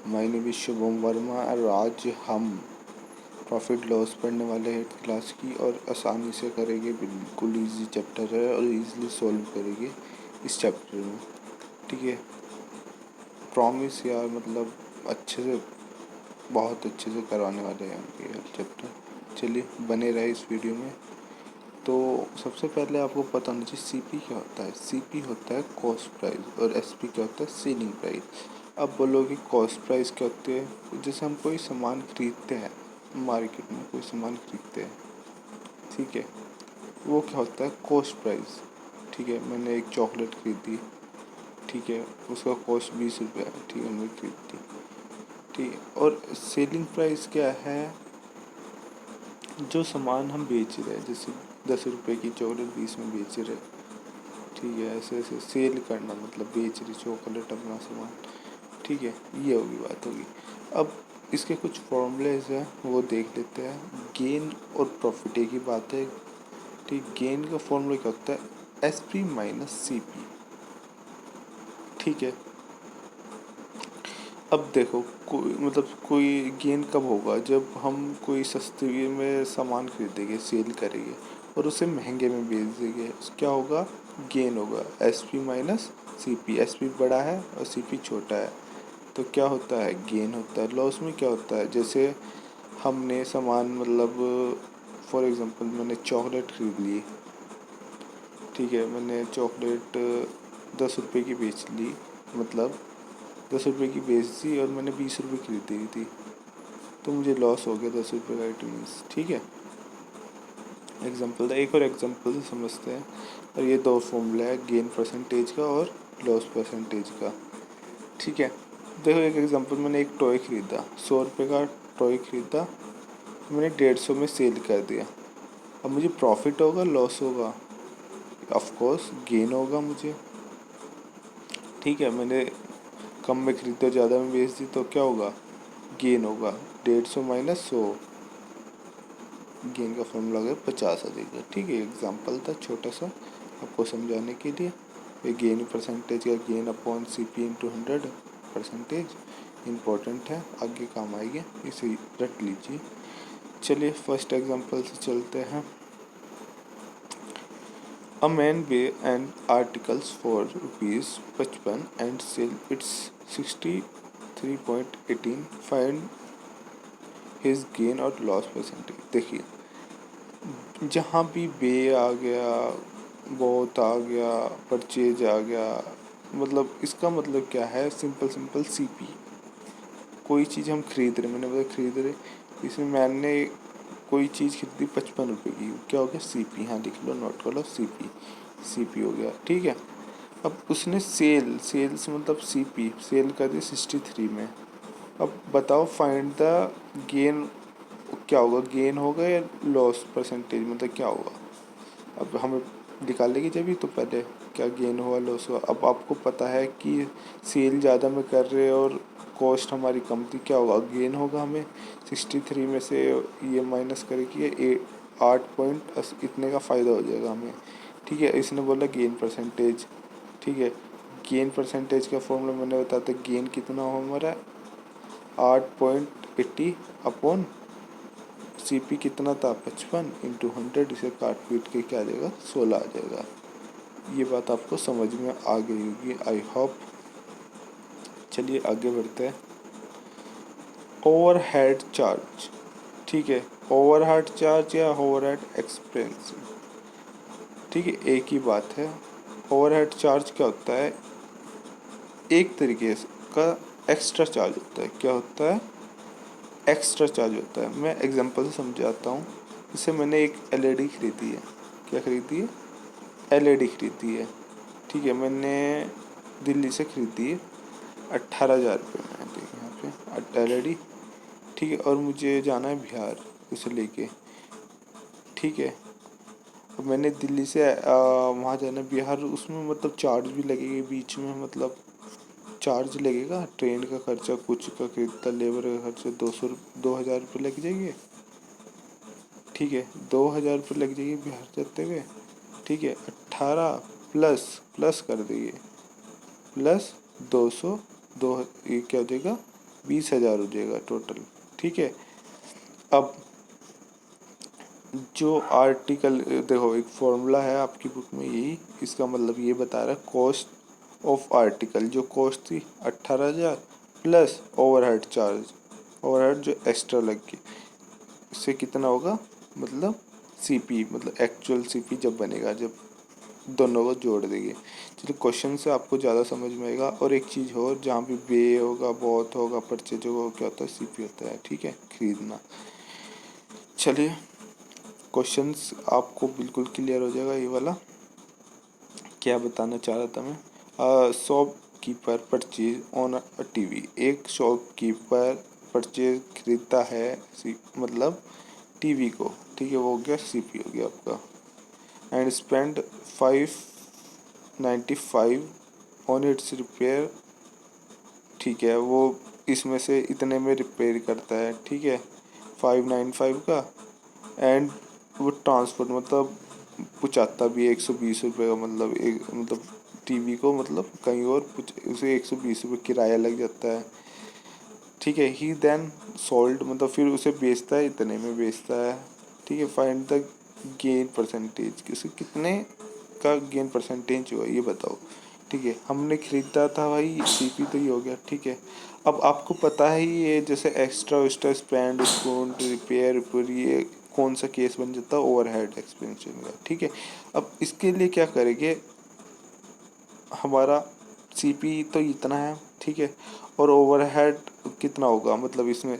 My name is Shubham Verma और आज हम प्रॉफिट लॉस पढ़ने वाले हैं क्लास की और आसानी से करेंगे। बिल्कुल इजी चैप्टर है और इजीली सॉल्व करेंगे इस चैप्टर में। ठीक है, प्रॉमिस यार, मतलब अच्छे से, बहुत अच्छे से करवाने वाले हैं हम ये चैप्टर। चलिए बने रहे इस वीडियो में। तो सबसे पहले आपको पता होना चाहिए सीपी क्या होता है। सीपी होता है कॉस्ट प्राइस और एसपी क्या होता है सेलिंग प्राइस। अब बोलोगे कॉस्ट प्राइस क्या होती है? जैसे हम कोई सामान खरीदते हैं, मार्केट में कोई सामान खरीदते हैं, ठीक है, वो क्या होता है कॉस्ट प्राइस। ठीक है, मैंने एक चॉकलेट खरीदी, ठीक है, उसका कॉस्ट 20 रुपये है, ठीक है, मैंने खरीदी, ठीक है। और सेलिंग प्राइस क्या है? जो सामान हम बेच रहे हैं, जैसे 10 रुपये की चॉकलेट 20 में बेच रहे, ठीक है, ऐसे ऐसे सेल करना, मतलब बेच रही चॉकलेट अपना सामान, ठीक है, ये होगी बात होगी। अब इसके कुछ फॉर्मूलेज हैं वो देख लेते हैं। गेन और प्रॉफिट एक ही बात है, ठीक। गेन का फॉर्मूला क्या होता है? S P minus C P, ठीक है। अब देखो कोई गेन कब होगा? जब हम कोई सस्ते में सामान खरीदेंगे, सेल करेंगे और उसे महंगे में बेच देंगे, क्या होगा? गेन होगा। S P minus C P, S P बड़ा है और सी पी छोटा है, तो क्या होता है? गेन होता है। लॉस में क्या होता है? जैसे हमने सामान, मतलब फॉर एग्जांपल मैंने चॉकलेट खरीद ली, ठीक है, मैंने चॉकलेट 10 रुपये की बेच ली, मतलब 10 रुपये की बेच दी और मैंने 20 रुपये खरीदी थी, तो मुझे लॉस हो गया 10 रुपये का, इट मीन्स, ठीक है। एग्जाम्पल था, एक और एग्जाम्पल से समझते हैं। और ये दो फॉर्मूला है, गेन परसेंटेज का और लॉस परसेंटेज का, ठीक है। देखो एक एग्जाम्पल, मैंने एक टॉय खरीदा, 100 रुपये का टॉय खरीदा, मैंने 150 में सेल कर दिया। अब मुझे प्रॉफिट होगा लॉस होगा? ऑफ कोर्स गेन होगा मुझे, ठीक है। मैंने कम में खरीदा, ज़्यादा में बेच दी, तो क्या होगा? गेन होगा। 150 माइनस 100, गेन का फॉर्मूला हो गया 50 आ जाएगा, ठीक है। एग्जाम्पल था छोटा सा आपको समझाने के लिए। ये गेन परसेंटेज का gain upon C P into 100 percentage important है, आगे काम आएगी, इसे रट लीजिए। चलिए फर्स्ट एग्जाम्पल से चलते हैं। A man buy an articles for ₹55 and sell its 63.18. Find his gain और लॉस परसेंटेज। देखिए, जहाँ भी बे आ गया, बहुत आ गया, परचेज आ गया, मतलब इसका मतलब क्या है? Simple simple CP. कोई चीज़ हम खरीद रहे, मैंने बताया खरीद रहे, इसमें मैंने कोई चीज़ खरीदी 55 रुपये की, क्या हो गया? सीपी। हाँ लिख लो, नोट कर लो, सीपी, सीपी हो गया, ठीक है। अब उसने सेल्स मतलब सीपी सेल कर दी 63 में। अब बताओ फाइंड द गेन, क्या होगा? गेन होगा या लॉस परसेंटेज, मतलब क्या होगा? अब हमें निकालेगी जब ही, तो पहले क्या गेन हुआ लॉस हुआ। अब आपको पता है कि सेल ज़्यादा में कर रहे और कॉस्ट हमारी कम थी, क्या होगा? गेन होगा हमें। 63 में से ये माइनस करेगी 8 पॉइंट इतने का फ़ायदा हो जाएगा हमें, ठीक है। इसने बोला गेन परसेंटेज, ठीक है। गेन परसेंटेज का फॉर्मूला मैंने बताया था, गेन कितना हो हमारा? 8.80 अपॉन सी पी कितना था? 55 इंटू 100, इसे काट पीट के क्या आ जाएगा? 16 आ जाएगा। ये बात आपको समझ में आ गई होगी, आई होप। चलिए आगे बढ़ते हैं। ओवरहेड चार्ज, ठीक है, ओवरहेड चार्ज या ओवरहेड एक्सपेंस, ठीक है, एक ही बात है। ओवरहेड चार्ज क्या होता है? एक तरीके का एक्स्ट्रा चार्ज होता है। क्या होता है? एक्स्ट्रा चार्ज होता है। मैं एग्जांपल से समझाता हूँ। जैसे मैंने एक एलईडी खरीदी है, क्या खरीदी है? एलईडी खरीदी है, ठीक है, मैंने दिल्ली से खरीदी है 18,000 रुपये में, ठीक है, यहाँ पे एलईडी, ठीक है। और मुझे जाना है बिहार उसे लेके, ठीक है। अब मैंने दिल्ली से वहाँ जाना है बिहार, उसमें मतलब चार्ज भी लगेगी बीच में, मतलब चार्ज लगेगा, ट्रेन का खर्चा, कुछ का खरीदता, लेबर का खर्चा, 2,000 रुपये लग जाएंगे, ठीक है। 2,000 रुपये लग जाएगी बिहार जाते हुए, ठीक है। 18 प्लस प्लस कर देंगे, प्लस 200, ये क्या हो जाएगा? 20,000 हो जाएगा टोटल। ठीक है, अब जो आर्टिकल देखो, एक फॉर्मूला है आपकी बुक में यही, इसका मतलब ये बता रहा है कॉस्ट ऑफ आर्टिकल, जो कॉस्ट थी 18,000 प्लस ओवरहेड चार्ज, ओवरहेड जो एक्स्ट्रा लग गई, इससे कितना होगा, मतलब सीपी, मतलब एक्चुअल सीपी जब बनेगा, जब दोनों को जोड़ देंगे। चलिए क्वेश्चन से आपको ज़्यादा समझ में आएगा। और एक चीज़ हो, जहाँ भी बे होगा, बहुत होगा, परचेज होगा, क्या होता है, सीपी होता है। ठीक है, खरीदना। चलिए क्वेश्चंस आपको बिल्कुल क्लियर हो जाएगा। ये वाला क्या बताना चाह रहा था मैं, shopkeeper purchase on a TV. एक शॉपकीपर परचेज खरीदता है मतलब टीवी को। ठीक है, वो हो गया सीपी हो गया आपका। And spend 595 on it's repair. ठीक है, वो इसमें से इतने में रिपेयर करता है। ठीक है, 595 का। एंड वो ट्रांसपोर्ट मतलब पहुँचाता भी 120 रुपये का, मतलब एक मतलब टीवी को मतलब कहीं और उसे 120 रुपये किराया लग जाता है। ठीक है, ही देन सोल्ड मतलब फिर उसे बेचता है, इतने में बेचता है। ठीक है, फाइंड द गेन परसेंटेज, उसे कितने का गेन परसेंटेज हुआ ये बताओ। ठीक है, हमने खरीदा था भाई सीपी, तो ये हो गया। ठीक है, अब आपको पता है ये जैसे एक्स्ट्रा वेस्ट्रा स्पेंड, डिस्काउंट, रिपेयर पर, ये कौन सा केस बन जाता है, ओवरहेड एक्सपेंशन का। ठीक है, अब इसके लिए क्या करेंगे, हमारा सीपी तो इतना है। ठीक है, और ओवरहेड कितना होगा, मतलब इसमें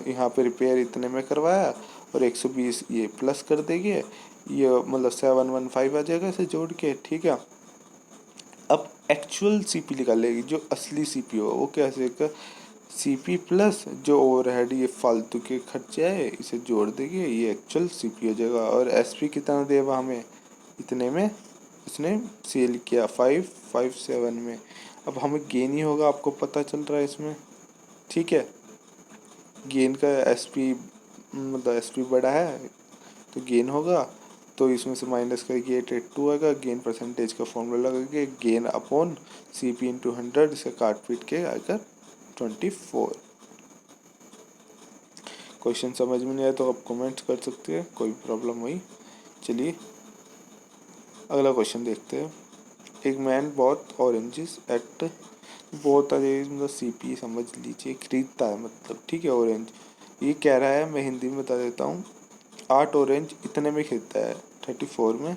यहाँ पे रिपेयर इतने में करवाया और 120 ये प्लस कर देंगे, ये मतलब 715 आ जाएगा इसे जोड़ के। ठीक है, अब एक्चुअल सीपी निकालेगी, जो असली सीपी होगा वो कैसे का, सीपी प्लस जो ओवरहेड ये फालतू के खर्चे है इसे जोड़ देंगे, ये एक्चुअल सीपी हो जाएगा। और एसपी कितना देगा हमें, इतने में इसने सेल किया 557 में। अब हमें गेन ही होगा, आपको पता चल रहा है इसमें। ठीक है, गेन का एसपी मतलब एसपी बड़ा है तो गेन होगा, तो इसमें से माइनस करके 882 आएगा। गेन परसेंटेज का फॉर्मूला लगा के गेन अपॉन सीपी इंटू 100, इसे काट पीट के आएगा 24। क्वेश्चन समझ में नहीं आया तो आप कमेंट कर सकते हैं, कोई प्रॉब्लम हुई। चलिए अगला क्वेश्चन देखते हैं। एक मैन बॉट ऑरेंजेस एट, बहुत मतलब सीपी समझ लीजिए, खरीदता है मतलब। ठीक है, ऑरेंज ये कह रहा है, मैं हिंदी में बता देता हूँ। 8 ऑरेंज इतने में खरीदता है 34 में,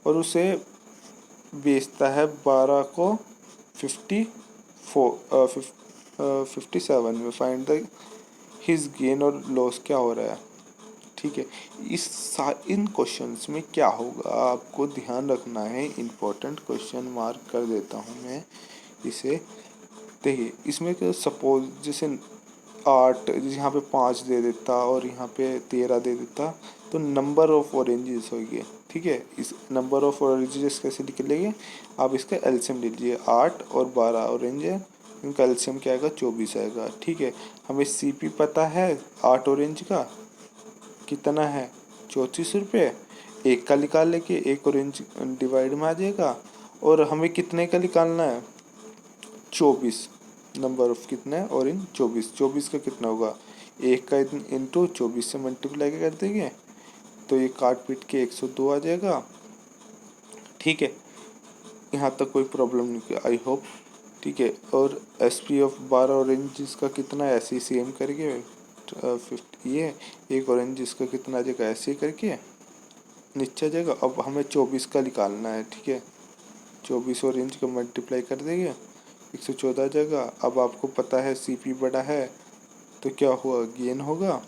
और उसे बेचता है 12 को 57 में। फाइंड द हिज गेन और लॉस क्या हो रहा है। ठीक है, इन क्वेश्चंस में क्या होगा आपको ध्यान रखना है, इम्पोर्टेंट क्वेश्चन मार्क कर देता हूँ मैं इसे। देखिए इसमें सपोज जैसे 8, यहाँ पे 5 दे देता और यहाँ पे 13 दे देता, तो नंबर ऑफ ऑरेंजेस हो गए। ठीक है, इस नंबर ऑफ ऑरेंजेस कैसे निकलेंगे, आप इसका एलसीएम ले लीजिए। 8 और 12 ऑरेंज है, इनका एलसीएम क्या आएगा, 24 आएगा। ठीक है, हमें सीपी पता है 8 ऑरेंज का कितना है, 34 रुपये। एक का निकाल लेके एक ऑरेंज डिवाइड में आ जाएगा। और हमें कितने का निकालना है, 24। नंबर ऑफ कितना है ऑरेंज, 24। 24 का कितना होगा, एक का इंटू 24 से मल्टीप्लाई कर देंगे, तो ये काट पीट के 102 आ जाएगा। ठीक है, यहाँ तक कोई प्रॉब्लम नहीं, आई होप। ठीक है, और एसपी ऑफ 12 ऑरेंज जिसका कितना है, ऐसे ही सेम करके 50 ये एक ऑरेंज जिसका कितना आ जाएगा, ऐसे ही करके नीचे आ जाएगा। अब हमें 24 का निकालना है। ठीक है, 24 ऑरेंज का मल्टीप्लाई कर देंगे, 114 आ जाएगा। अब आपको पता है सीपी बड़ा है तो क्या हुआ, गेन होगा,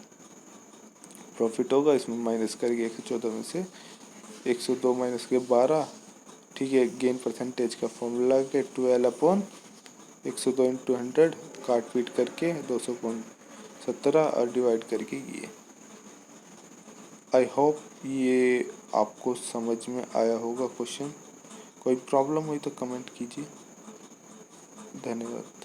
प्रॉफिट होगा। इसमें माइनस करके 114 में से 102 माइनस के 12। ठीक है, गेन परसेंटेज का फॉर्मूला के 12/102 इंटू 100, काट पीट करके 200.17 और डिवाइड करके ये। आई होप ये आपको समझ में आया होगा क्वेश्चन। कोई प्रॉब्लम हुई तो कमेंट कीजिए। धन्यवाद।